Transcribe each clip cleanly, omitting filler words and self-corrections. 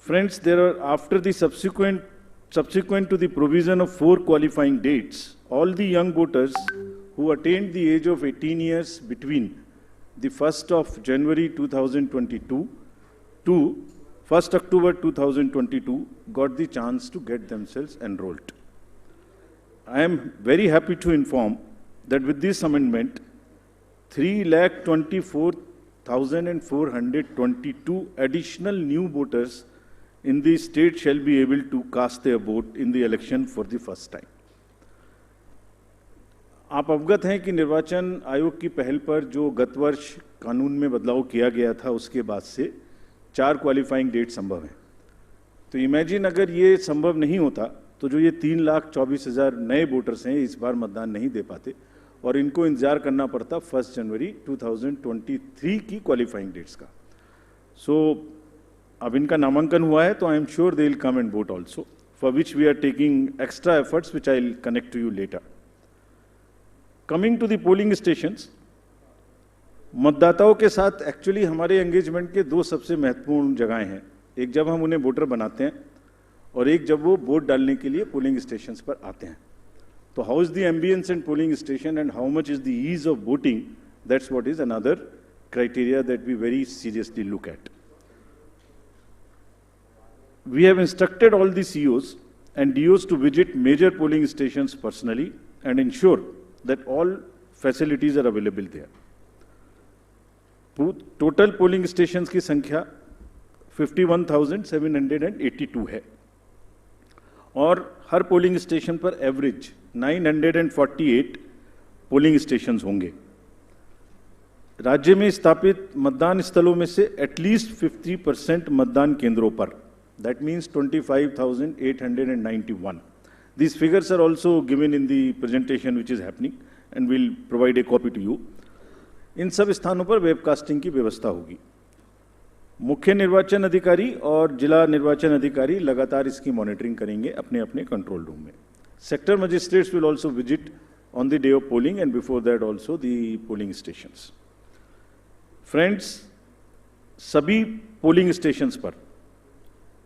Friends, there are after the subsequent to the provision of 4 qualifying dates, all the young voters who attained the age of 18 years between the 1st of January 2022 to 1st October 2022 got the chance to get themselves enrolled. I am very happy to inform that with this amendment, 3,24,422 additional new voters in the state shall be able to cast their vote in the election for the first time. आप अवगत हैं कि निर्वाचन आयोग की पहल पर जो गत वर्ष कानून में बदलाव किया गया था उसके बाद से 4 क्वालिफाइंग डेट संभव हैं। तो इमेजिन अगर ये संभव नहीं होता तो जो ये 3,24,000 नए वोटर्स हैं इस बार मतदान नहीं दे पाते और इनको इंतजार करना पड़ता 1 जनवरी 2023 की क्वालिफाइंग डेट्स का। सो अब इनका नामांकन हुआ है तो I am sure they will come and vote also, for which we are taking extra efforts which I will connect to you later. Coming to the polling stations, मतदाताओं के साथ एक्चुअली हमारे एंगेजमेंट के 2 सबसे महत्वपूर्ण जगहें हैं। एक जब हम उन्हें वोटर बनाते हैं और एक जब वो वोट डालने के लिए पोलिंग स्टेशंस पर आते हैं। तो how is the ambience in polling station and how much is the ease of voting, that's what is another criteria that we very seriously look at. We have instructed all the COs and DOs to visit major polling stations personally and ensure that all facilities are available there. Total polling stations की संख्या 51,782 है और हर polling station पर average 948 polling stations होंगे। राज्य में स्थापित मतदान स्थलों में से एटलीस्ट 50% मतदान केंद्रों पर, that means 25,891. These figures are also given in the presentation which is happening and we'll provide a copy to you. इन सब स्थानों पर वेबकास्टिंग की व्यवस्था होगी। मुख्य निर्वाचन अधिकारी और जिला निर्वाचन अधिकारी लगातार इसकी मॉनिटरिंग करेंगे अपने अपने कंट्रोल रूम में। Sector magistrates will also visit on the day of polling and before that also the polling stations. Friends, सभी पोलिंग स्टेशंस पर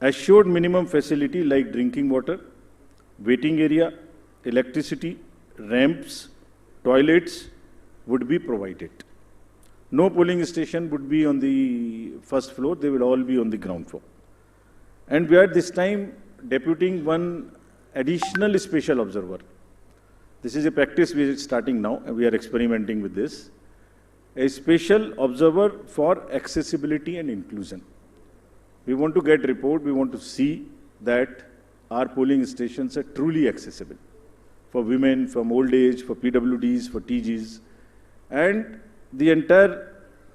assured minimum facility like drinking water, waiting area, electricity, ramps, toilets would be provided. No polling station would be on the first floor, they will all be on the ground floor. And we are this time deputing one additional special observer. This is a practice we are starting now and we are experimenting with this. A special observer for accessibility and inclusion. We want to get report, we want to see that our polling stations are truly accessible for women, from old age, for PWDs, for TGs, and the entire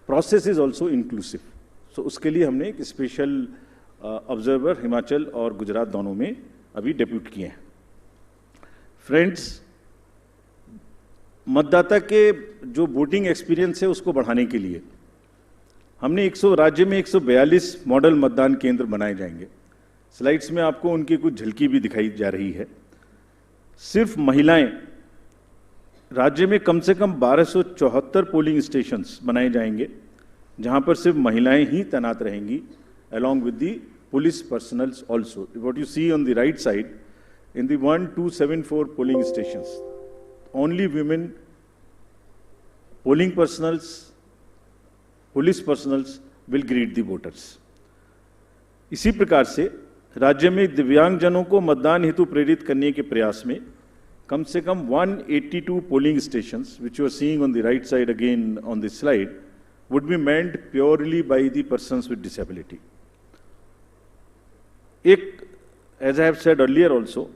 process is also inclusive. So उसके लिए हमने एक special observer Himachal और गुजरात दोनों में अभी depute किए हैं। फ्रेंड्स, मतदाता के जो वोटिंग एक्सपीरियंस है उसको बढ़ाने के लिए हमने राज्य में 142 मॉडल मतदान केंद्र बनाए जाएंगे। स्लाइड्स में आपको उनकी कुछ झलकी भी दिखाई जा रही है। सिर्फ महिलाएं, राज्य में कम से कम 1274 पोलिंग स्टेशंस बनाए जाएंगे जहां पर सिर्फ महिलाएं ही तैनात रहेंगी, along with the police personnel also. What you see on the right side, in the 1274 polling stations, only women, polling personnels, police personnels will greet the voters. इसी प्रकार से राज्य में दिव्यांगजनों को मतदान हेतु प्रेरित करने के प्रयास में कम से कम 182 polling stations, which you are seeing on the right side again on this slide, would be manned purely by the persons with disability. एक, as I have said earlier also,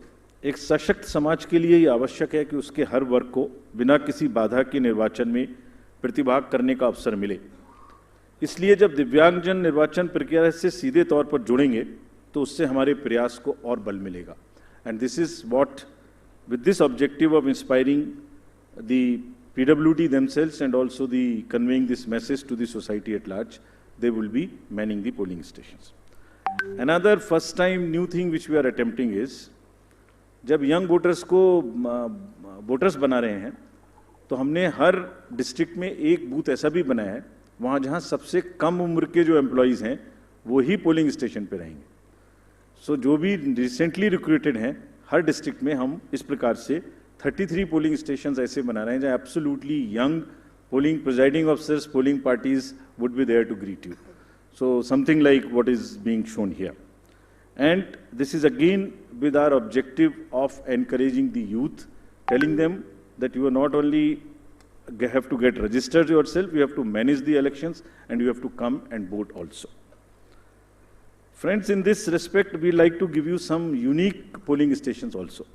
एक सशक्त समाज के लिए ये आवश्यक है कि उसके हर वर्ग को बिना किसी बाधा के निर्वाचन में प्रतिभाग करने का अवसर मिले। इसलिए जब दिव्यांगजन निर्वाचन प्रक्रिया से सीधे तौर पर जुड़ेंगे तो उससे हमारे प्रयास को और बल मिलेगा। And this is what, with this objective of inspiring the PWD themselves and also the conveying this message to the society at large, they will be manning the polling stations. Another first time new thing which we are attempting is, जब young voters को voters बना रहे हैं तो हमने हर district में एक booth ऐसा भी बनाया है वहाँ जहाँ सबसे कम उम्र के जो एम्प्लॉयज़ हैं वो ही पोलिंग स्टेशन पे रहेंगे। सो जो भी रिसेंटली रिक्रूटेड हैं, हर डिस्ट्रिक्ट में हम इस प्रकार से 33 पोलिंग स्टेशंस ऐसे बना रहे हैं जहाँ absolutely young polling presiding officers, polling parties would be there to greet you. So something like what is being shown here. And this is again with our objective of encouraging the youth, telling them that you are not only have to get registered yourself, you have to manage the elections and you have to come and vote also. Friends, in this respect, we like to give you some unique polling stations also.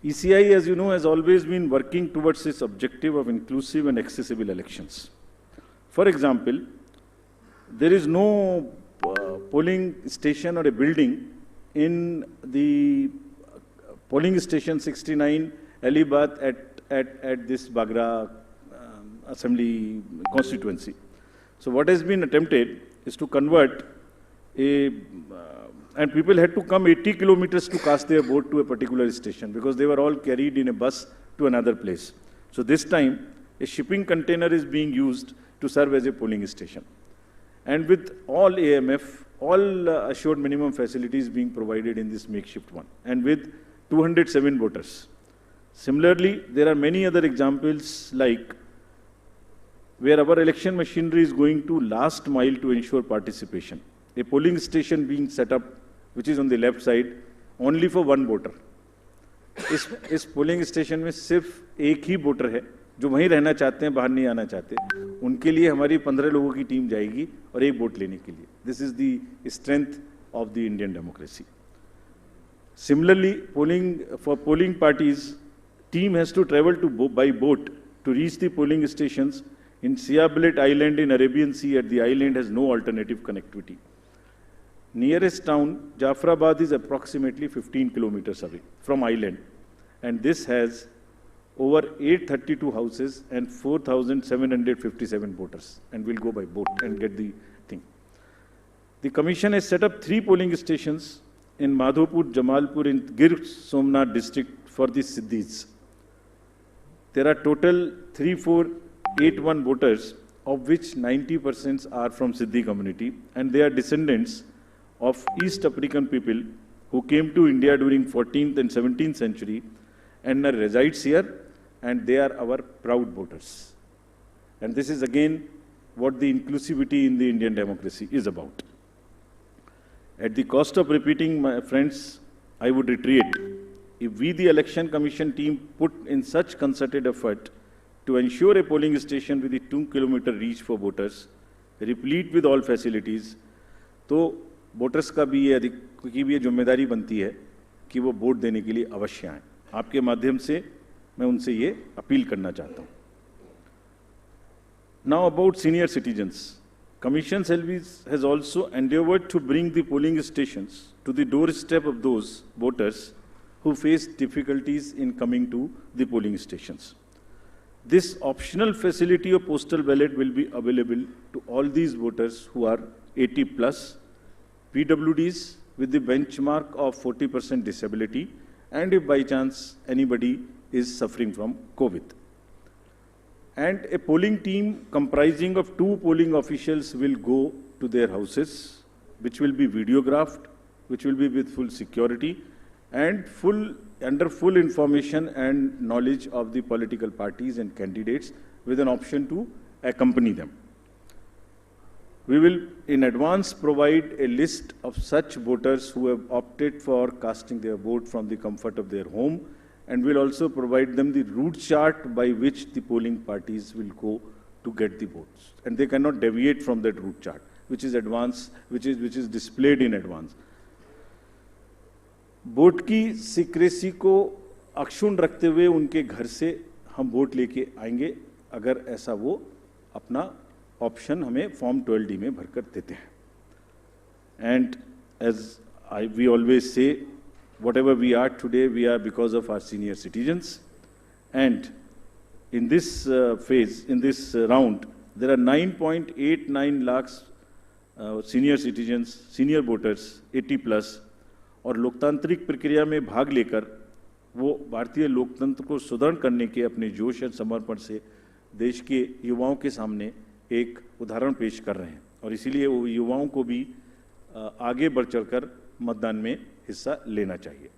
ECI, as you know, has always been working towards its objective of inclusive and accessible elections. For example, there is no polling station or a building in the polling station 69 Alibath at this Bagra assembly constituency. So what has been attempted is to convert and people had to come 80 kilometers to cast their vote to a particular station because they were all carried in a bus to another place. So this time a shipping container is being used to serve as a polling station. And with all AMF, all assured minimum facilities being provided in this makeshift one, and with 207 voters. Similarly, there are many other examples like where our election machinery is going to last mile to ensure participation. A polling station being set up, which is on the left side, only for one voter. इस polling station में सिर्फ एक ही voter है जो वहीं रहना चाहते हैं, बाहर नहीं आना चाहते. उनके लिए हमारी 15 लोगों की टीम जाएगी और एक वोट लेने के लिए. This is the strength of the Indian democracy. Similarly, polling parties team has to travel to by boat to reach the polling stations in Siabilet Island in Arabian Sea. At the island has no alternative connectivity. Nearest town, Jafrabad, is approximately 15 kilometers away from island, and this has over 832 houses and 4,757 voters, and we'll go by boat and get the thing. The commission has set up 3 polling stations in Madhopur, Jamalpur, in Gir Somnath district for the Siddhis. There are total 3481 voters, of which 90% are from Siddhi community, and they are descendants of East African people who came to India during 14th and 17th century and resides here, and they are our proud voters. And this is again what the inclusivity in the Indian democracy is about. At the cost of repeating, my friends, I would reiterate, if we, the Election Commission team, put in such concerted effort to ensure a polling station with a 2-kilometer reach for voters, replete with all facilities, तो voters का भी ये जिम्मेदारी बनती है कि वो vote देने के लिए अवश्य आएं. आपके माध्यम से मैं उनसे ये अपील करना चाहता हूँ. Now about senior citizens. Commission has also endeavored to bring the polling stations to the doorstep of those voters who face difficulties in coming to the polling stations. This optional facility of postal ballot will be available to all these voters who are 80 plus, PWDs with the benchmark of 40% disability, and if by chance anybody is suffering from COVID. And a polling team comprising of 2 polling officials will go to their houses, which will be videographed, which will be with full security and under full information and knowledge of the political parties and candidates, with an option to accompany them. We will in advance provide a list of such voters who have opted for casting their vote from the comfort of their home, and will also provide them the route chart by which the polling parties will go to get the votes. And they cannot deviate from that route chart, which is displayed in advance. Vote की secrecy को अक्षुण्ण रखते हुए उनके घर से हम vote लेके आएंगे, अगर ऐसा वो अपना ऑप्शन हमें फॉर्म 12D में भरकर देते हैं. And as we always say, whatever we are today, we are because of our senior citizens. And in this phase, in this round, there are 9.89 lakhs senior citizens, senior voters, 80 plus, और लोकतांत्रिक प्रक्रिया में भाग लेकर वो भारतीय लोकतंत्र को सुदृढ़ करने के अपने जोश और समर्पण से देश के युवाओं के सामने एक उदाहरण पेश कर रहे हैं. और इसीलिए वो युवाओं को भी आगे बढ़ चढ़कर मतदान में हिस्सा लेना चाहिए।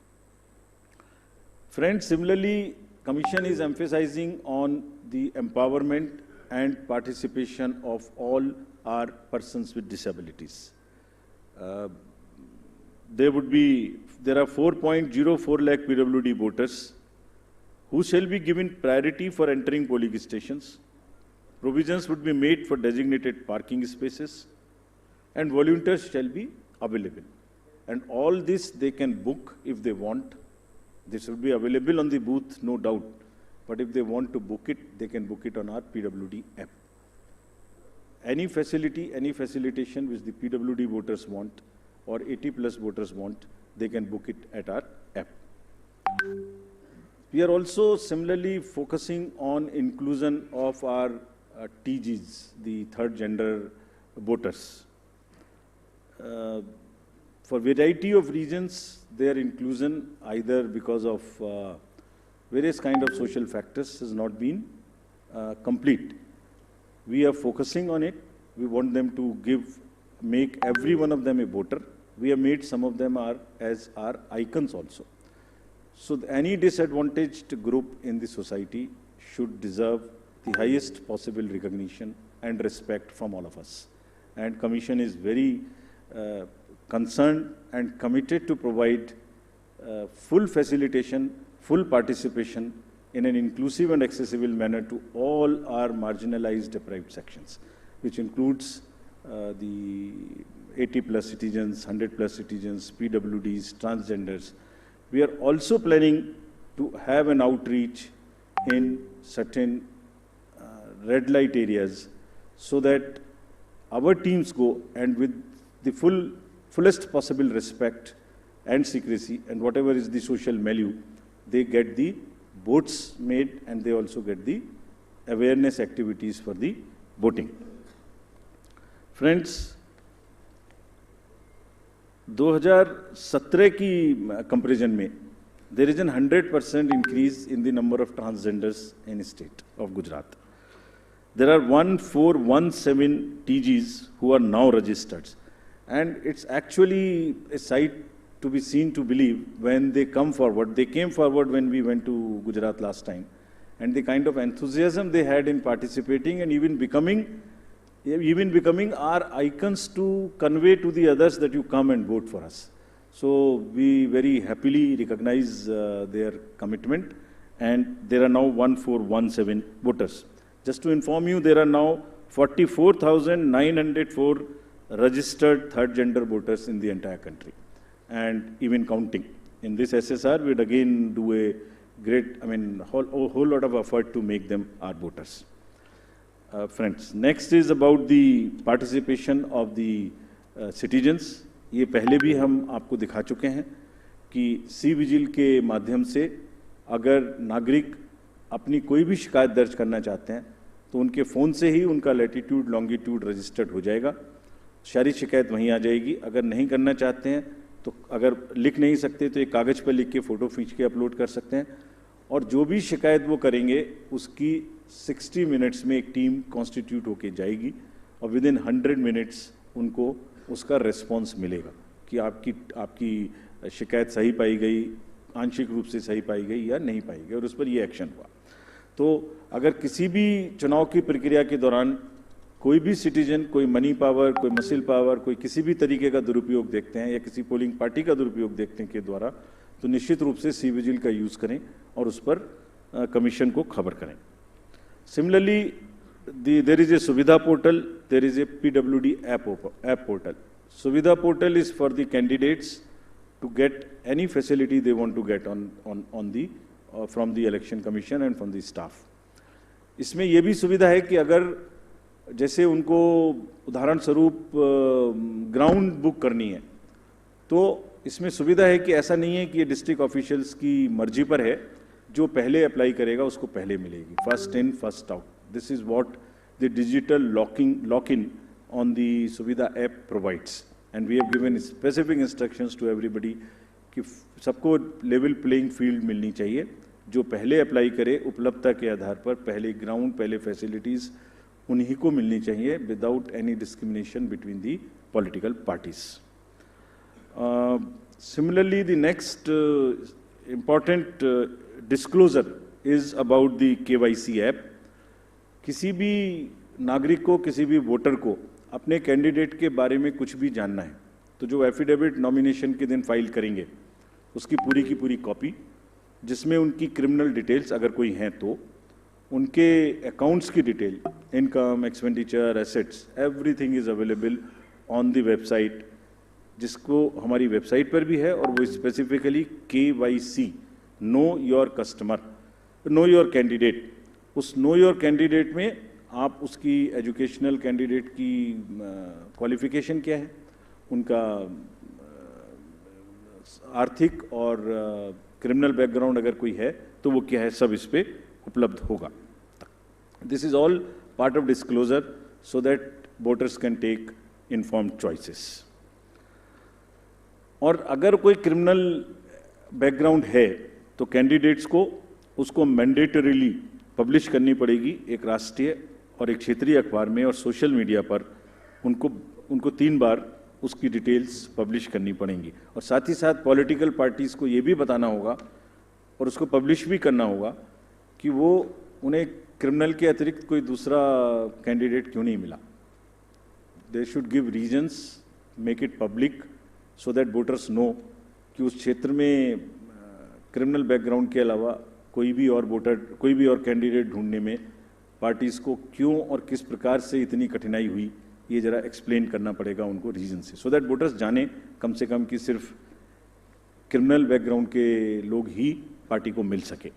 Friends, similarly, Commission is emphasizing on the empowerment and participation of all our persons with disabilities. There are 4.04 lakh PWD voters who shall be given priority for entering polling stations. Provisions would be made for designated parking spaces, and volunteers shall be available. And all this they can book if they want. This will be available on the booth, no doubt. But if they want to book it, they can book it on our PWD app. Any facility, any facilitation which the PWD voters want or 80+ voters want, they can book it at our app. We are also similarly focusing on inclusion of our TGs, the third gender voters. For variety of reasons, their inclusion, either because of various kind of social factors, has not been complete. We are focusing on it. We want them to make every one of them a voter. We have made some of them as our icons also. So any disadvantaged group in the society should deserve the highest possible recognition and respect from all of us. And Commission is very concerned and committed to provide full facilitation, full participation in an inclusive and accessible manner to all our marginalized deprived sections, which includes the 80+ citizens, 100+ citizens, PWDs, transgenders. We are also planning to have an outreach in certain red light areas so that our teams go and with the fullest possible respect and secrecy and whatever is the social milieu, they get the votes made and they also get the awareness activities for the voting. Friends, 2017 की comparison में there is a 100% increase in the number of transgenders in the state of Gujarat. There are 1417 TGs who are now registered. And it's actually a sight to be seen to believe when they come forward. They came forward when we went to Gujarat last time. And the kind of enthusiasm they had in participating and even becoming our icons to convey to the others that you come and vote for us. So we very happily recognize their commitment. And there are now 1417 voters. Just to inform you, there are now 44,904 registered third gender voters in the entire country, and even counting. In this SSR, we'd again do a great, whole lot of effort to make them our voters. Friends, next is about the participation of the citizens. ये पहले भी हम आपको दिखा चुके हैं कि cVIGIL के माध्यम से अगर नागरिक अपनी कोई भी शिकायत दर्ज करना चाहते हैं तो उनके फ़ोन से ही उनका लैटिट्यूड लॉन्गिट्यूड रजिस्टर्ड हो जाएगा, सारी शिकायत वहीं आ जाएगी। अगर नहीं करना चाहते हैं तो अगर लिख नहीं सकते तो एक कागज़ पर लिख के फ़ोटो खींच के अपलोड कर सकते हैं, और जो भी शिकायत वो करेंगे उसकी 60 मिनट्स में एक टीम कॉन्स्टिट्यूट होके जाएगी और विद इन 100 मिनट्स उनको उसका रिस्पॉन्स मिलेगा कि आपकी शिकायत सही पाई गई, आंशिक रूप से सही पाई गई या नहीं पाई गई, और उस पर ये एक्शन हुआ। तो अगर किसी भी चुनाव की प्रक्रिया के दौरान कोई भी सिटीजन, कोई मनी पावर, कोई मसल पावर, कोई किसी भी तरीके का दुरुपयोग देखते हैं या किसी पोलिंग पार्टी का दुरुपयोग देखते हैं के द्वारा, तो निश्चित रूप से सी-विजिल का यूज़ करें और उस पर कमीशन को खबर करें। Similarly there is a Suvidha portal, there is a PWD app portal. Suvidha portal is for the candidates to get any facility they want to get from the election commission and from the staff. इसमें ये भी सुविधा है कि अगर जैसे उनको उदाहरण स्वरूप ग्राउंड बुक करनी है तो इसमें सुविधा है कि ऐसा नहीं है कि ये डिस्ट्रिक्ट ऑफिशियल्स की मर्जी पर है, जो पहले अप्लाई करेगा उसको पहले मिलेगी, first in first out. This is what the digital lock-in on the Suvidha app provides, and we have given specific instructions to everybody कि सबको level playing field मिलनी चाहिए। जो पहले अप्लाई करे उपलब्धता के आधार पर पहले ग्राउंड, पहले फैसिलिटीज़ उन्हीं को मिलनी चाहिए without any discrimination between the political parties. Similarly, the next important disclosure is about the KYC app. किसी भी नागरिक को, किसी भी वोटर को अपने कैंडिडेट के बारे में कुछ भी जानना है तो जो एफिडेविट नॉमिनेशन के दिन फाइल करेंगे उसकी पूरी की पूरी कॉपी, जिसमें उनकी क्रिमिनल डिटेल्स अगर कोई हैं तो उनके अकाउंट्स की detail, income, expenditure, assets, everything is available on the website, जिसको हमारी वेबसाइट पर भी है और वो specifically KYC, know your customer, know your candidate. उस नो योर कैंडिडेट में आप उसकी एजुकेशनल कैंडिडेट की क्वालिफिकेशन क्या है, उनका आर्थिक और क्रिमिनल बैकग्राउंड अगर कोई है तो वो क्या है, सब इस पे उपलब्ध होगा। This is all part of disclosure so that voters can take informed choices. और अगर कोई क्रिमिनल बैकग्राउंड है तो कैंडिडेट्स को उसको मैंडेटरीली पब्लिश करनी पड़ेगी एक राष्ट्रीय और एक क्षेत्रीय अखबार में और सोशल मीडिया पर उनको 3 बार उसकी डिटेल्स पब्लिश करनी पड़ेंगी। और साथ ही साथ पॉलिटिकल पार्टीज़ को ये भी बताना होगा और उसको पब्लिश भी करना होगा कि वो उन्हें क्रिमिनल के अतिरिक्त कोई दूसरा कैंडिडेट क्यों नहीं मिला। They should give reasons, make it public so that voters know कि उस क्षेत्र में क्रिमिनल बैकग्राउंड के अलावा कोई भी और कैंडिडेट ढूंढने में पार्टीज़ को क्यों और किस प्रकार से इतनी कठिनाई हुई, ये जरा एक्सप्लेन करना पड़ेगा उनको रीजन से, सो दैट वोटर्स जाने कम से कम कि सिर्फ क्रिमिनल बैकग्राउंड के लोग ही पार्टी को मिल सके।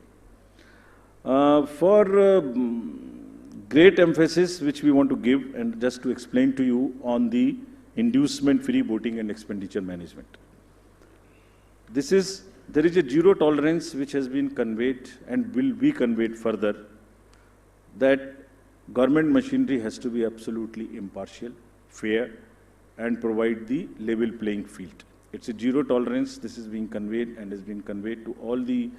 For great emphasis which we want to give and just to explain to you on the inducement free voting and expenditure management. There is a zero tolerance which has been conveyed and will be conveyed further, that government machinery has to be absolutely impartial, fair and provide the level playing field. It's a zero tolerance. This is being conveyed and has been conveyed to all the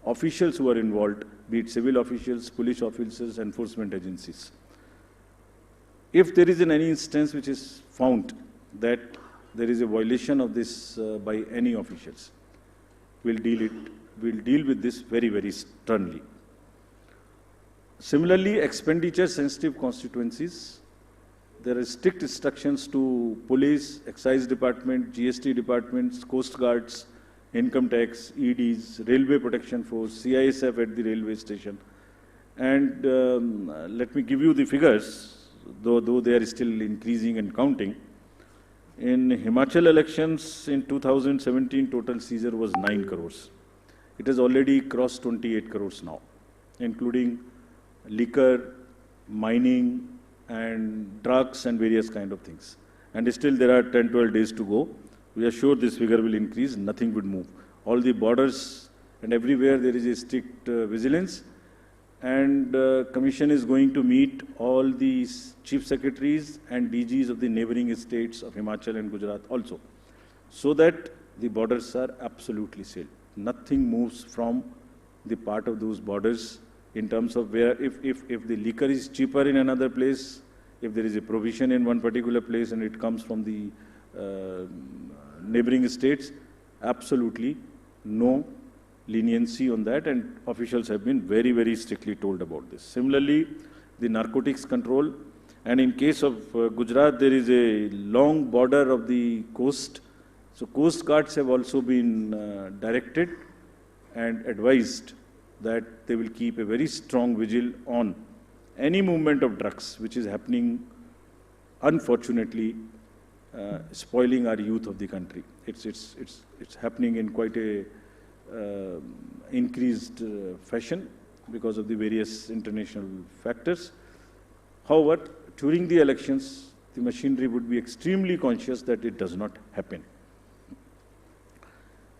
officials who are involved, be it civil officials, police officers, enforcement agencies. If there is any instance which is found that there is a violation of this by any officials, we'll deal with this very, very sternly. Similarly, expenditure sensitive constituencies, there are strict instructions to police, excise department, GST departments, coast guards, income tax, EDs, railway protection force, CISF at the railway station. And let me give you the figures, though they are still increasing and counting. In Himachal elections in 2017, total seizure was 9 crores. It has already crossed 28 crores now, including liquor, mining, and drugs and various kind of things. And still there are 10-12 days to go. We are sure this figure will increase, nothing would move. All the borders and everywhere there is a strict vigilance, and Commission is going to meet all the chief secretaries and DGs of the neighboring states of Himachal and Gujarat also, so that the borders are absolutely sealed. Nothing moves from the part of those borders in terms of where, if the liquor is cheaper in another place, if there is a provision in one particular place and it comes from the neighboring states, absolutely no leniency on that, and officials have been very, very strictly told about this. Similarly, the narcotics control, and in case of Gujarat, there is a long border of the coast, so coast guards have also been directed and advised that they will keep a very strong vigil on any movement of drugs which is happening, unfortunately, spoiling our youth of the country. It's happening in quite a increased fashion because of the various international factors. However, during the elections, the machinery would be extremely conscious that it does not happen.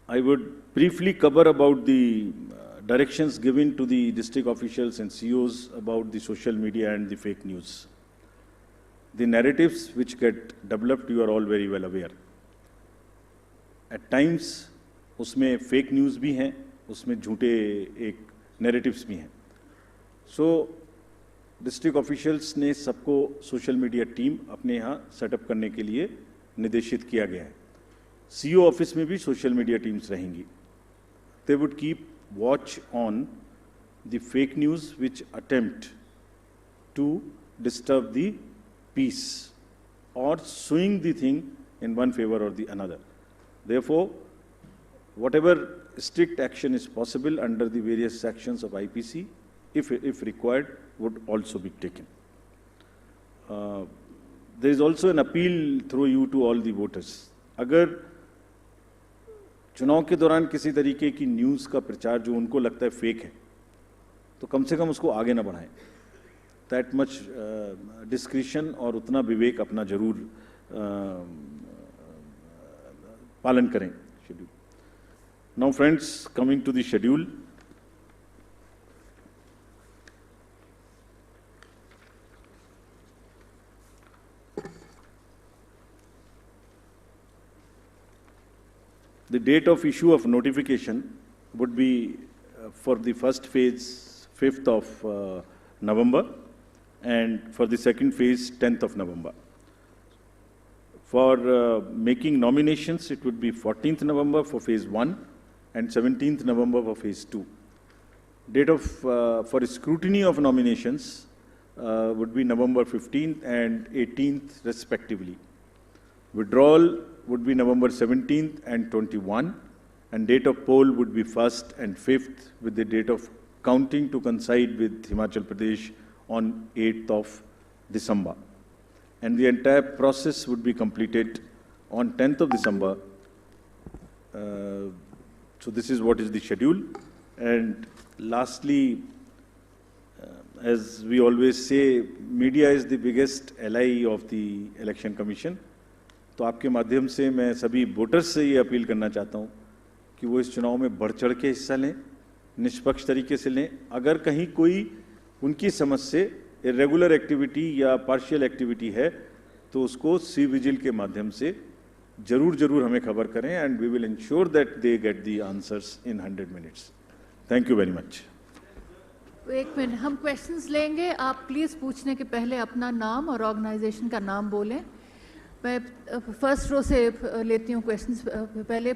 I would briefly cover about the directions given to the district officials and COs about the social media and the fake news. The narratives which get developed, you are all very well aware. At times, उसमें fake news भी हैं, उसमें झूठे एक narratives भी हैं. सो district officials ने सबको सोशल मीडिया टीम अपने यहाँ सेटअप करने के लिए निर्देशित किया गया है. CO ऑफिस में भी सोशल मीडिया टीम्स रहेंगी. They would keep watch on the fake news which attempt to disturb the peace or swing the thing in one favor or the another. Therefore, whatever strict action is possible under the various sections of IPC, if required, would also be taken. There is also an appeal through you to all the voters. अगर चुनाव के दौरान किसी तरीके की news का प्रचार जो उनको लगता है फेक है, तो कम से कम उसको आगे ना बढ़ाएं. That much discretion और उतना विवेक अपना जरूर पालन करें. Now friends, coming to the schedule. The date of issue of notification would be for the first phase 5th of November and for the second phase 10th of November. For making nominations, it would be 14th November for phase 1 and 17th November for phase 2. Date of for scrutiny of nominations would be November 15th and 18th respectively. Withdrawal would be November 17th and 21, and date of poll would be 1st and 5th, with the date of counting to coincide with Himachal Pradesh on 8th of December. And the entire process would be completed on 10th of December. So this is what is the schedule. And lastly, as we always say, media is the biggest ally of the Election Commission. तो आपके माध्यम से मैं सभी voters से ये appeal करना चाहता हूँ कि वो इस चुनाव में बढ़ चढ़ के हिस्सा लें, निष्पक्ष तरीके से लें. अगर कहीं कोई उनकी समझ से इरेगुलर एक्टिविटी या पार्शियल एक्टिविटी है तो उसको सी विजिल के माध्यम से जरूर हमें खबर करें, and we will ensure that they get the answers in 100 minutes. Thank you very much. एक मिनट, हम क्वेश्चंस लेंगे. आप प्लीज़ पूछने के पहले अपना नाम और ऑर्गेनाइजेशन का नाम बोलें. मैं फर्स्ट रो से लेती हूँ क्वेश्चंस. पहले